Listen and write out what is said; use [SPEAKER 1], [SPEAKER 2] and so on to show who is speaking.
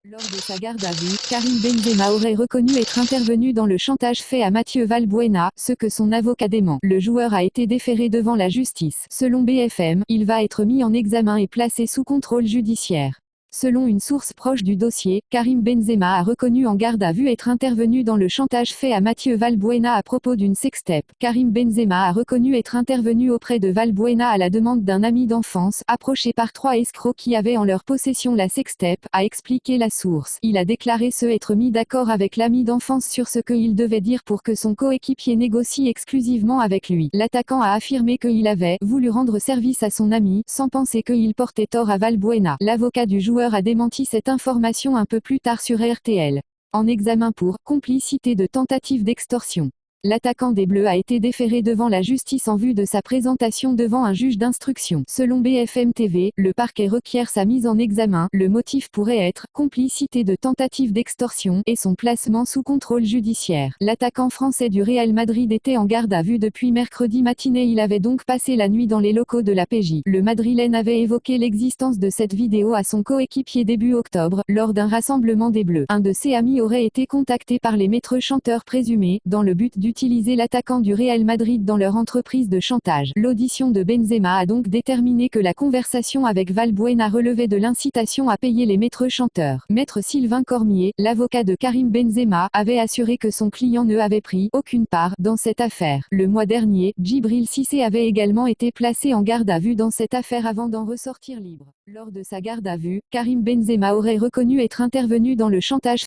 [SPEAKER 1] Lors de sa garde à vue, Karim Benzema aurait reconnu être intervenu dans le chantage fait à Mathieu Valbuena, ce que son avocat dément. Le joueur a été déféré devant la justice. Selon BFM, il va être mis en examen et placé sous contrôle judiciaire. Selon une source proche du dossier, Karim Benzema a reconnu en garde à vue être intervenu dans le chantage fait à Mathieu Valbuena à propos d'une sextape. Karim Benzema a reconnu être intervenu auprès de Valbuena à la demande d'un ami d'enfance, approché par 3 escrocs qui avaient en leur possession la sextape, a expliqué la source. Il a déclaré se être mis d'accord avec l'ami d'enfance sur ce qu'il devait dire pour que son coéquipier négocie exclusivement avec lui. L'attaquant a affirmé qu'il avait voulu rendre service à son ami, sans penser qu'il portait tort à Valbuena. L'avocat du joueur a démenti cette information un peu plus tard sur RTL. En examen pour complicité de tentative d'extorsion. L'attaquant des Bleus a été déféré devant la justice en vue de sa présentation devant un juge d'instruction. Selon BFM TV, le parquet requiert sa mise en examen. Le motif pourrait être complicité de tentative d'extorsion et son placement sous contrôle judiciaire. L'attaquant français du Real Madrid était en garde à vue depuis mercredi matinée. Il avait donc passé la nuit dans les locaux de la PJ. Le Madrilène avait évoqué l'existence de cette vidéo à son coéquipier début octobre, lors d'un rassemblement des Bleus. Un de ses amis aurait été contacté par les maîtres chanteurs présumés, dans le but d'utiliser l'attaquant du Real Madrid dans leur entreprise de chantage. L'audition de Benzema a donc déterminé que la conversation avec Valbuena relevait de l'incitation à payer les maîtres chanteurs. Maître Sylvain Cormier, l'avocat de Karim Benzema, avait assuré que son client ne avait pris aucune part dans cette affaire. Le mois dernier, Djibril Cissé avait également été placé en garde à vue dans cette affaire avant d'en ressortir libre. Lors de sa garde à vue, Karim Benzema aurait reconnu être intervenu dans le chantage